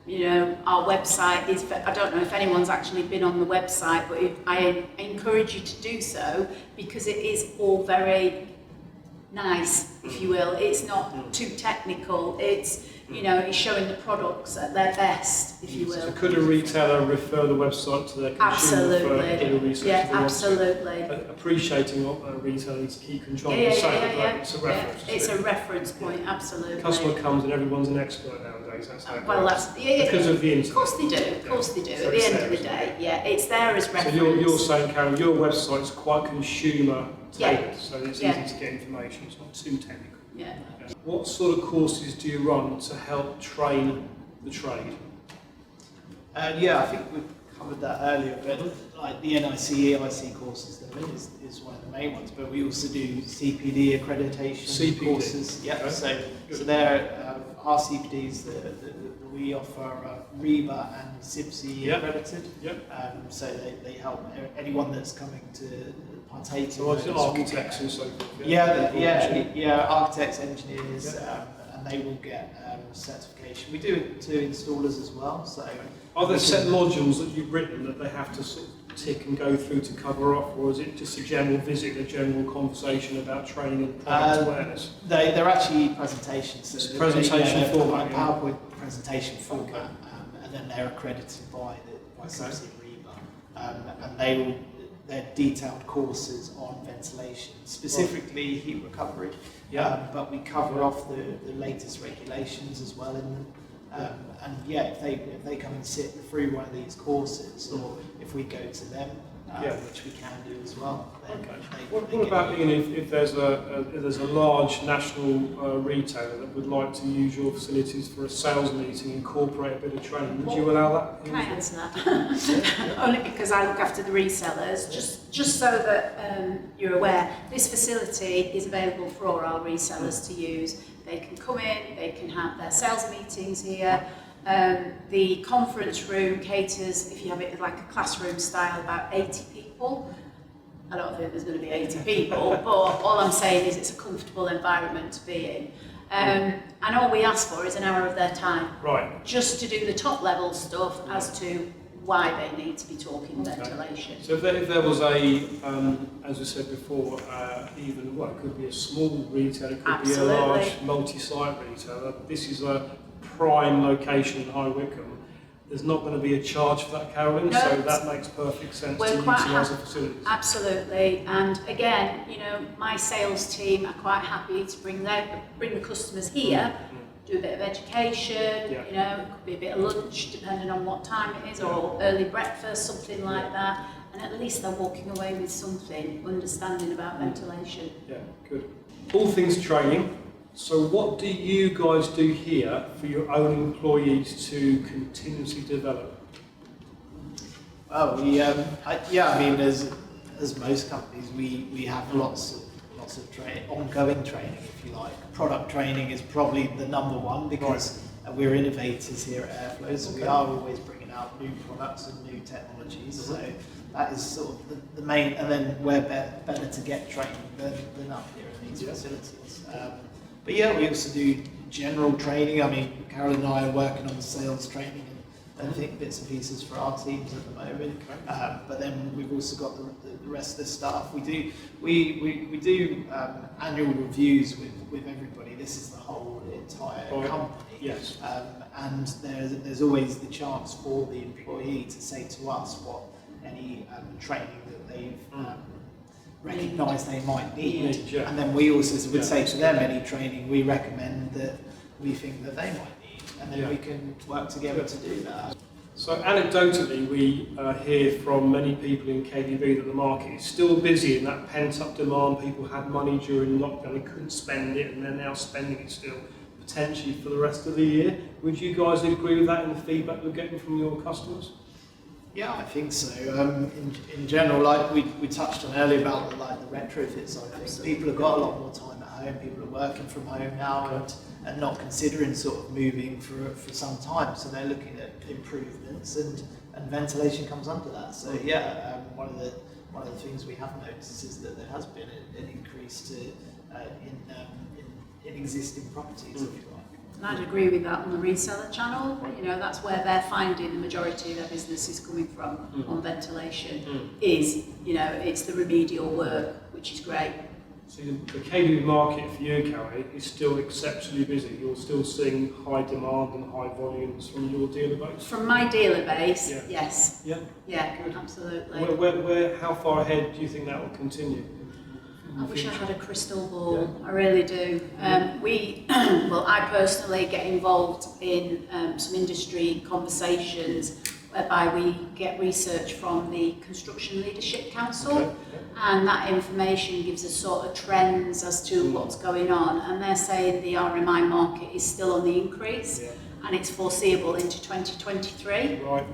Speaker 2: You know, our website is, I don't know if anyone's actually been on the website, but I encourage you to do so, because it is all very nice, if you will. It's not too technical. It's, you know, it's showing the products at their best, if you will.
Speaker 1: So could a retailer refer the website to their consumer for further research?
Speaker 2: Yeah, absolutely.
Speaker 1: Appreciating what a retailer needs to keep control of the site, but it's a reference.
Speaker 2: It's a reference point, absolutely.
Speaker 1: Customer comes and everyone's an expert nowadays. That's how it
Speaker 2: well,
Speaker 1: works.
Speaker 2: that's
Speaker 1: because of the internet.
Speaker 2: Of course they do. Of course they do.
Speaker 1: So
Speaker 2: At the end of the day, it's there as reference.
Speaker 1: So you're saying, Carolyn, your website is quite consumer tailored, so it's easy to get information. It's not too technical.
Speaker 2: Yeah.
Speaker 1: What sort of courses do you run to help train the trade?
Speaker 3: Yeah, I think we've covered that earlier, but like the NIC, EIC courses is one of the main ones, but we also do CPD accreditation courses. Yeah,
Speaker 1: okay.
Speaker 3: So there are CPDs that we offer REBA and CIPSI accredited. So they help anyone that's coming to partake.
Speaker 1: So architects and so forth.
Speaker 3: Architects, engineers, and they will get certification. We do it to installers as well. So
Speaker 1: are there set modules that you've written that they have to sort of tick and go through to cover off, or is it just a general visit, a general conversation about training and product awareness?
Speaker 3: They're actually presentations. So
Speaker 1: it's a presentation format,
Speaker 3: PowerPoint presentation format, and then they're accredited by CIPSI and REBA, and they're detailed courses on ventilation, specifically heat recovery. But we cover off the latest regulations as well in them. And if they come and sit through one of these courses, or if we go to them, which we can do as well.
Speaker 1: What about if there's a large national retailer that would like to use your facilities for a sales meeting, incorporate a bit of training? Would you allow that?
Speaker 2: Can I answer that? Only because I look after the resellers, just so that you're aware. This facility is available for all our resellers to use. They can come in, they can have their sales meetings here. The conference room caters, if you have it like a classroom style, about 80 people. I don't think there's going to be 80 people, but all I'm saying is it's a comfortable environment to be in. And all we ask for is an hour of their time.
Speaker 1: Right.
Speaker 2: Just to do the top level stuff as to why they need to be talking ventilation.
Speaker 1: So if there was as we said before, it could be a small retailer, it could be a large multi-site retailer. This is a prime location in High Wycombe. There's not going to be a charge for that, Carolyn, so that makes perfect sense to utilise the facilities.
Speaker 2: Absolutely, and again, you know, my sales team are quite happy to bring the customers here, do a bit of education, you know, it could be a bit of lunch depending on what time it is, or early breakfast, something like that, and at least they're walking away with something, understanding about ventilation. Yeah,
Speaker 1: good. All things training. So what do you guys do here for your own employees to continuously develop?
Speaker 3: Well, as most companies, we have lots of ongoing training, if you like. Product training is probably the number one, because we're innovators here at Airflow, so we are always bringing out new products and new technologies. So that is sort of the main, and then we're better to get training than up here in these facilities. But we also do general training. I mean, Carolyn and I are working on the sales training bits and pieces for our teams at the moment. But then we've also got the rest of the staff. We do annual reviews with everybody. This is the whole entire company.
Speaker 1: Yes.
Speaker 3: And there's always the chance for the employee to say to us what any training that they've recognise they might need.
Speaker 1: Yeah.
Speaker 3: And then we also would say to them any training we recommend that we think that they might need, and then we can work together to do that.
Speaker 1: So anecdotally, we hear from many people in KBB that the market is still busy and that pent-up demand. People had money during lockdown, they couldn't spend it, and they're now spending it still, potentially for the rest of the year. Would you guys agree with that in the feedback you're getting from your customers?
Speaker 3: Yeah, I think so. In general, like we touched on earlier about the retrofit side of things, people have got a lot more time at home. People are working from home now and not considering sort of moving for some time. So they're looking at improvements, and ventilation comes under that. So yeah, one of the things we have noticed is that there has been an increase in existing properties, if you like.
Speaker 2: And I'd agree with that on the reseller channel. You know, that's where they're finding the majority of their business is coming from on ventilation. Is, you know, it's the remedial work, which is great.
Speaker 1: So the KBB market for you, Carrie, is still exceptionally busy. You're still seeing high demand and high volumes from your dealer base?
Speaker 2: From my dealer base, yes.
Speaker 1: Yeah?
Speaker 2: Yeah, absolutely.
Speaker 1: Where, how far ahead do you think that will continue?
Speaker 2: I wish I had a crystal ball, I really do. I personally get involved in some industry conversations whereby we get research from the Construction Leadership Council, and that information gives us sort of trends as to what's going on, and they're saying the RMI market is still on the increase and it's foreseeable into 2023.
Speaker 1: Right,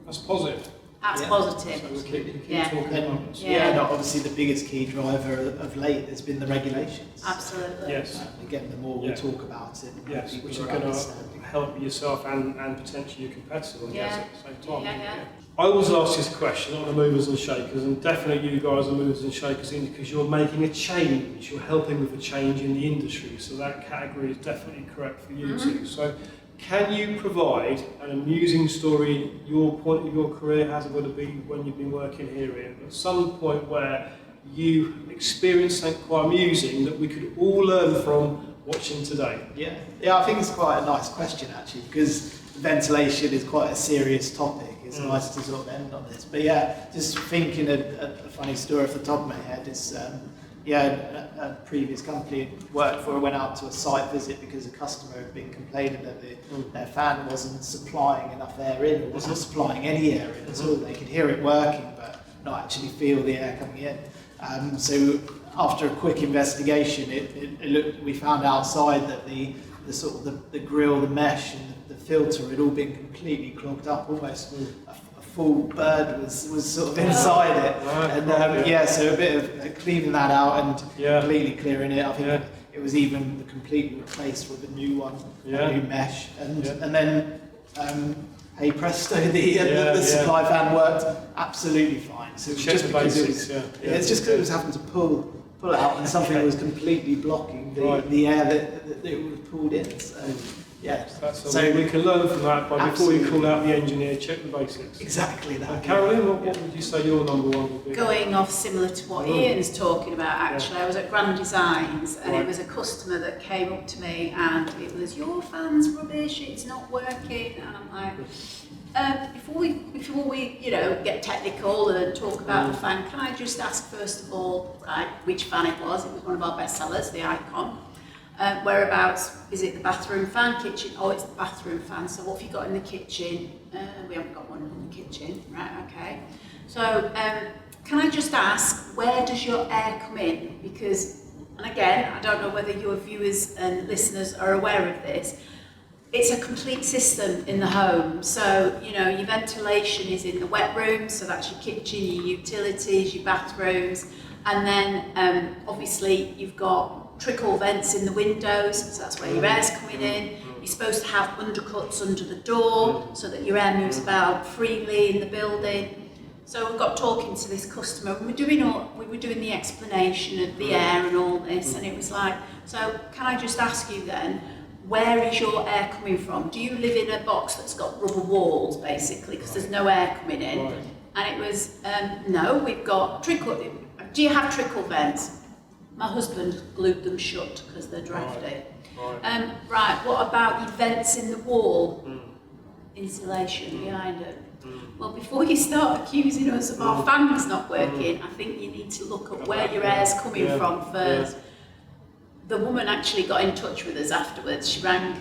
Speaker 1: that's positive.
Speaker 2: That's positive.
Speaker 1: So we keep talking about this.
Speaker 3: And obviously the biggest key driver of late has been the regulations.
Speaker 2: Absolutely.
Speaker 1: Yes.
Speaker 3: Again, the more we talk about it, the more people
Speaker 1: which is
Speaker 3: are
Speaker 1: going to
Speaker 3: understanding.
Speaker 1: help yourself and potentially your competitor, I guess, at the same time.
Speaker 2: Yeah.
Speaker 1: I always ask this question on the movers and shakers, and definitely you guys are movers and shakers because you're making a change, you're helping with a change in the industry, so that category is definitely correct for you too. So, can you provide an amusing story, your point of your career hasn't got to be when you've been working here, Ian, but some point where you experienced something quite amusing that we could all learn from watching today?
Speaker 3: Yeah, I think it's quite a nice question actually, because ventilation is quite a serious topic. It's nice to sort of end on this. But yeah, just thinking a funny story off the top of my head is, a previous company I'd worked for went out to a site visit because a customer had been complaining that their fan wasn't supplying enough air in, or wasn't supplying any air in at all. They could hear it working, but not actually feel the air coming in. So after a quick investigation, we found outside that the grill, the mesh, and the filter had all been completely clogged up. Almost a full bird was sort of inside it. Right, so a bit of cleaning that out and completely clearing it. I think it was even completely replaced with a new one, a new mesh, and then hey presto, the supply fan worked absolutely fine. So it was just because it's just because it was having to pull out, and something was completely blocking the air that it was pulled in. So
Speaker 1: we can learn from that by before you call out the engineer, check the basics.
Speaker 3: Exactly that.
Speaker 1: Carolyn, what would you say your number one would be?
Speaker 2: Going off similar to what Ian's talking about, actually, I was at Grand Designs and it was a customer that came up to me and it was, your fan's rubbish, it's not working, and I'm like, before we get technical and talk about the fan, can I just ask first of all, which fan it was? It was one of our best sellers, the Icon. Whereabouts, is it the bathroom fan, kitchen? Oh, it's the bathroom fan. So what have you got in the kitchen? We haven't got one in the kitchen, right? Okay. So can I just ask, where does your air come in? Because, and again, I don't know whether your viewers and listeners are aware of this. It's a complete system in the home. So, your ventilation is in the wet room, so that's your kitchen, your utilities, your bathrooms, and then obviously you've got trickle vents in the windows, so that's where your air's coming in. You're supposed to have undercuts under the door so that your air moves about freely in the building. So we got talking to this customer, and we were doing the explanation of the air and all this, and it was like, so can I just ask you then, where is your air coming from? Do you live in a box that's got rubber walls, basically, because there's no air coming in?
Speaker 1: Right.
Speaker 2: And it was, no, we've got trickle. Do you have trickle vents? My husband glued them shut because they're drafty.
Speaker 1: Right.
Speaker 2: Right, what about your vents in the wall? Insulation behind them. Well, before you start accusing us of our fans not working, I think you need to look at where your air's coming from first.
Speaker 1: Yeah.
Speaker 2: The woman actually got in touch with us afterwards. She rang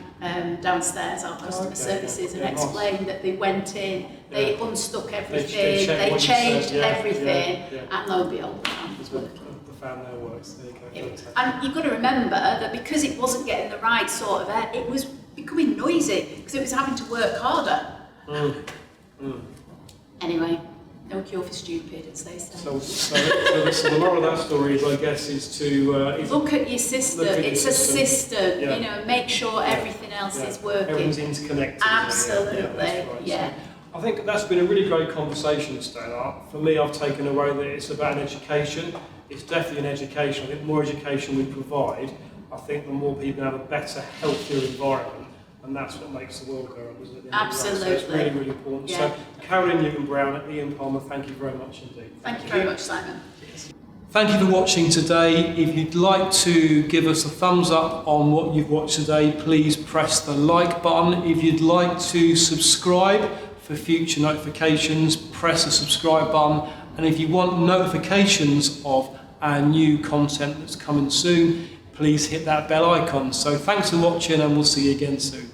Speaker 2: downstairs, our customer services, and explained that they went in, they unstuck everything, they changed everything, and lo and behold, the fan was working.
Speaker 1: The fan there works. There you go.
Speaker 2: And you've got to remember that because it wasn't getting the right sort of air, it was becoming noisy because it was having to work harder. Anyway, no cure for stupid, as they say.
Speaker 1: So the moral of that story is, I guess, is to
Speaker 2: look at your system. It's a system,
Speaker 1: yeah.
Speaker 2: you know, make sure everything else is working.
Speaker 1: Everything's interconnected.
Speaker 2: Absolutely,
Speaker 1: right. So I think that's been a really great conversation today. For me, I've taken away that it's about an education. It's definitely an education. I think the more education we provide, I think the more people have a better, healthier environment. And that's what makes the world go round, isn't it?
Speaker 2: Absolutely.
Speaker 1: So it's really, really important.
Speaker 2: Yeah.
Speaker 1: So, Carolyn Newton-Brown, Ian Palmer, thank you very much indeed.
Speaker 2: Thank you very much, Simon.
Speaker 1: Thank you for watching today. If you'd like to give us a thumbs up on what you've watched today, please press the like button. If you'd like to subscribe for future notifications, press the subscribe button. And if you want notifications of our new content that's coming soon, please hit that bell icon. So thanks for watching, and we'll see you again soon.